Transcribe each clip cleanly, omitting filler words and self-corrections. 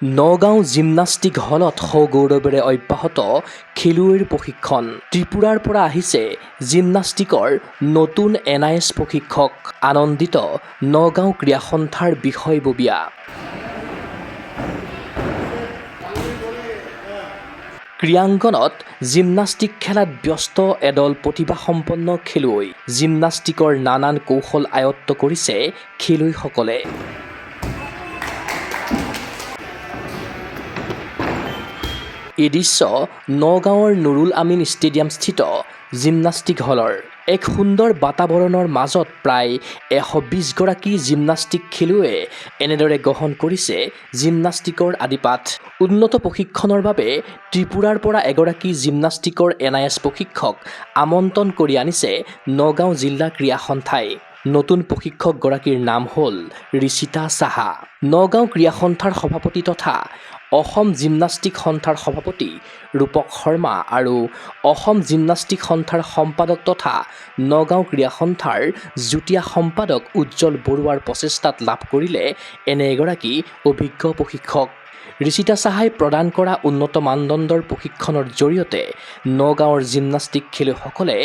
Nagaon gymnastic হলত সগৌৰৱেৰে অব্যাহত খেলুৱৈৰ প্ৰশিক্ষণ। ত্ৰিপুৰাৰ পৰা আহিছে জিমনাষ্টিকৰ নতুন NIS প্ৰশিক্ষক। আনন্দিত নগাঁও ক্ৰীড়া সন্থাৰ বিষয়ববীয়া। ক্ৰীড়াংগনত জিমনাষ্টিক খেলাত ব্যস্ত এদল প্ৰতিভাসম্পন্ন খেলুৱৈ। জিমনাষ্টিকৰ নানান কৌশল আয়ত্ত কৰিছে খেলুৱৈসকলে। এই দৃশ্য নগাঁৱৰ নুৰুল আমিন ষ্টেডিয়ামস্থিত জিমনাষ্টিক হলৰ। এক সুন্দৰ বাতাবৰণৰ মাজত প্ৰায় 120 গৰাকী জিমনাষ্টিক খেলুৱৈয়ে এনেদৰে গ্ৰহণ কৰিছে জিমনাষ্টিকৰ আদিপাঠ। উন্নত প্ৰশিক্ষণৰ বাবে ত্ৰিপুৰাৰ পৰা এগৰাকী জিমনাষ্টিকৰ NIS প্ৰশিক্ষক আমন্ত্ৰণ কৰি আনিছে নগাঁও জিলা ক্ৰীড়া সন্থাই। নতুন প্ৰশিক্ষকগৰাকীৰ নাম হ'ল ঋষিতা সাহা। নগাঁও ক্ৰীড়া সন্থাৰ সভাপতি তথা অসম জিমনাষ্টিক সন্থাৰ সভাপতি ৰূপক শৰ্মা আৰু অসম জিমনাষ্টিক সন্থাৰ সম্পাদক তথা নগাঁও ক্ৰীড়া সন্থাৰ যুটীয়া সম্পাদক উজ্জ্বল বৰুৱাৰ প্ৰচেষ্টাত লাভ কৰিলে এনে এগৰাকী অভিজ্ঞ প্ৰশিক্ষক। ঋষিতা সাহাই প্ৰদান কৰা উন্নত মানদণ্ডৰ প্ৰশিক্ষণৰ জৰিয়তে নগাঁৱৰ জিমনাষ্টিক খেলুৱৈসকলে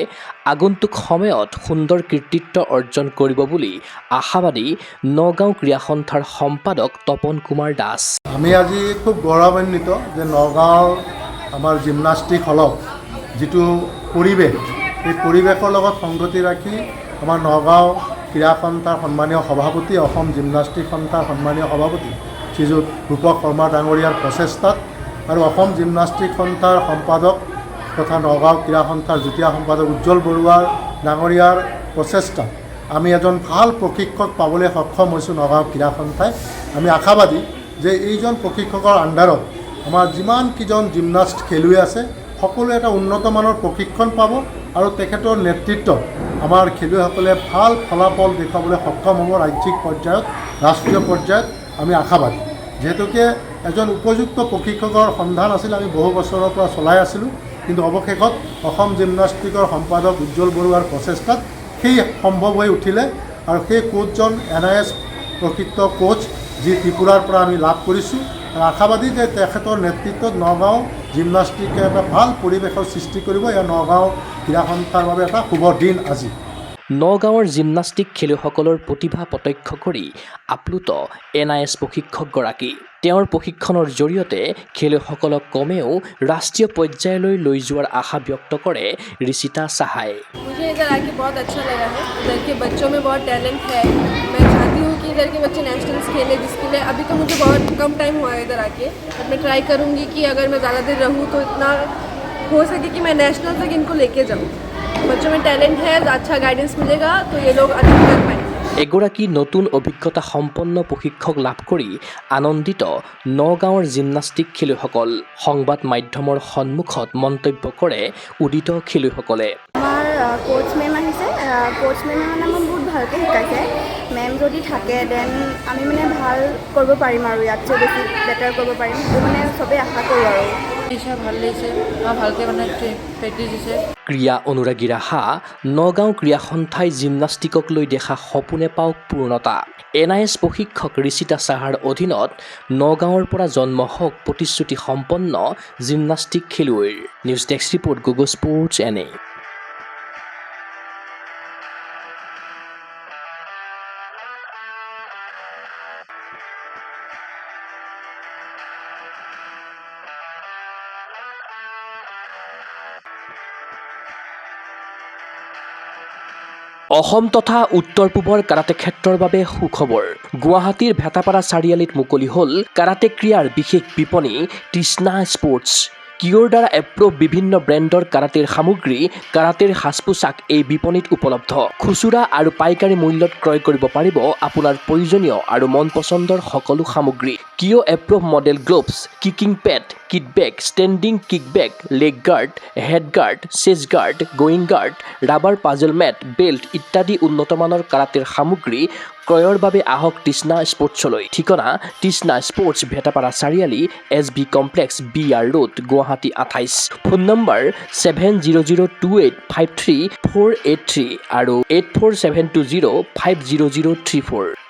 আগন্তুক সময়ত সুন্দৰ কৃতিত্ব অৰ্জন কৰিব বুলি আশাবাদী নগাঁও ক্ৰীড়া সন্থাৰ সম্পাদক তপন কুমাৰ দাস। আমি আজি খুব গৌৰৱান্বিত যে নগাঁৱৰ আমাৰ জিমনাষ্টিক হলত যিটো পৰিৱেশ, এই পৰিৱেশৰ লগত সংগতি ৰাখি আমাৰ নগাঁও ক্ৰীড়া সন্থাৰ সন্মানীয় সভাপতি, অসম জিমনাষ্টিক সন্থাৰ সন্মানীয় সভাপতি শ্ৰীযুত ৰূপক শৰ্মা ডাঙৰীয়াৰ প্ৰচেষ্টাত আৰু অসম জিমনাষ্টিক সন্থাৰ সম্পাদক তথা নগাঁও ক্ৰীড়া সন্থাৰ যুটীয়া সম্পাদক উজ্জ্বল বৰুৱাৰ ডাঙৰীয়াৰ প্ৰচেষ্টাত আমি এজন ভাল প্ৰশিক্ষক পাবলৈ সক্ষম হৈছোঁ নগাঁও ক্ৰীড়া সন্থাই। আমি আশাবাদী যে এইজন প্ৰশিক্ষকৰ আণ্ডাৰত আমাৰ যিমানকেইজন জিমনাষ্ট খেলুৱৈ আছে সকলোৱে এটা উন্নত মানৰ প্ৰশিক্ষণ পাব আৰু তেখেতৰ নেতৃত্বত আমাৰ খেলুৱৈসকলে ভাল ফলাফল দেখুৱাবলৈ সক্ষম হ'ব ৰাজ্যিক পৰ্যায়ত, ৰাষ্ট্ৰীয় পৰ্যায়ত। আমি আশাবাদী যিহেতুকে এজন উপযুক্ত প্ৰশিক্ষকৰ সন্ধান আছিল, আমি বহু বছৰৰ পৰা চলাই আছিলোঁ, কিন্তু অৱশেষত অসম জিমনাষ্টিকৰ সম্পাদক উজ্জ্বল বৰুৱাৰ প্ৰচেষ্টাত সেই সম্ভৱ হৈ উঠিলে আৰু সেই কোচজন NIS প্ৰকৃত কোচ যি ত্ৰিপুৰাৰ পৰা আমি লাভ কৰিছোঁ। আৰু আশাবাদী যে তেখেতৰ নেতৃত্বত নগাঁও জিমনাষ্টিকে এটা ভাল পৰিৱেশৰ সৃষ্টি কৰিব। এয়া নগাঁও ক্ৰীড়া সন্থাৰ বাবে এটা শুভ দিন আজি। নগাঁৱৰ জিমনাষ্টিক খেলুৱৈসকলৰ প্ৰতিভা প্ৰত্যক্ষ কৰি আপ্লুত NIS প্ৰশিক্ষকগৰাকী। তেওঁৰ প্ৰশিক্ষণৰ জৰিয়তে খেলুৱৈসকলক কমেও ৰাষ্ট্ৰীয় পৰ্যায়লৈ লৈ যোৱাৰ আশা ব্যক্ত কৰে ঋষিতা সাহাই। मुझे इधर आके बहुत अच्छा लगा है। इधर के बच्चों में बहुत टैलेंट है। मैं चाहती हूँ कि इधर के बच्चे नेशनल्स खेलें, जिसके लिए अभी तो मुझे बहुत कम टाइम हुआ है इधर आके, बट मैं ट्राई करूँगी कि अगर मैं ज़्यादा देर रहूँ तो इतना हो सके कि मैं नेशनल तक इनको लेके जाऊँ। बच्चों में टैलेंट है, अच्छा गाइडेंस मिलेगा तो ये लोग अच्छा कर पाएंगे। এগৰাকী নতুন অভিজ্ঞতা সম্পন্ন প্ৰশিক্ষক লাভ কৰি আনন্দিত নগাঁৱৰ জিমনাষ্টিক খেলুৱৈসকল। সংবাদ মাধ্যমৰ সন্মুখত মন্তব্য কৰে উদিত খেলুৱৈসকলে। আমাৰ কোচ মেম আহিছে, কোচ মেমে মানে মোক বহুত ভালকৈ শিকাইছে। মেম যদি থাকে দেন আমি মানে ভাল কৰিব পাৰিম আৰু ইয়াতকৈ বেছি বেটাৰ কৰিব পাৰিম, সেইটো মানে চবেই আশা কৰোঁ আৰু। ভাল লাগিছে, ভালকৈ মানে প্ৰেক্টিছ দিছে। ক্ৰীড়া অনুৰাগী ৰাহা নগাঁও ক্ৰীড়া সন্থাই জিমনাষ্টিকক লৈ দেখা সপোনে পাওক পূৰ্ণতা। NIS প্ৰশিক্ষক ঋষিতা সাহাৰ অধীনত নগাঁৱৰ পৰা জন্ম হওক প্ৰতিশ্ৰুতি সম্পন্ন জিমনাষ্টিক খেলুৱৈৰ। News desk report Google sports NA। Assam তথা উত্তৰ পূবৰ কাৰাটে ক্ষেত্ৰৰ বাবে সুখবৰ। গুৱাহাটীৰ ভেটাপাৰা চাৰিআলিত মুকলি হ'ল কাৰাটে ক্ৰীড়াৰ বিশেষ বিপণী তৃষ্ণা স্পৰ্টছ। কিয়ৰ দ্বাৰা এপ্ৰুভ বিভিন্ন ব্ৰেণ্ডৰ কাৰাটেৰ সামগ্ৰী, কাৰাটেৰ সাজ পোছাক এই বিপণীত উপলব্ধ। খুচুৰা আৰু পাইকাৰী মূল্যত ক্ৰয় কৰিব পাৰিব আপোনাৰ প্ৰয়োজনীয় আৰু মন পচন্দৰ সকলো সামগ্ৰী। কিয় approve model gloves, kicking pad, kit bag, standing kick bag, leg guard, head guard, chest guard, groin guard, rubber puzzle mat, belt ইত্যাদি উন্নতমানৰ কাৰাটেৰ সামগ্ৰী ক্ৰয়ৰ বাবে আহক তৃষ্ণা স্পৰ্টছলৈ। ঠিকনা তৃষ্ণা স্পৰ্টছ, ভেটাপাৰা চাৰিআলি, SB complex, BR road, Guwahati 28। Phone number 7002853483 আৰু 84720500034।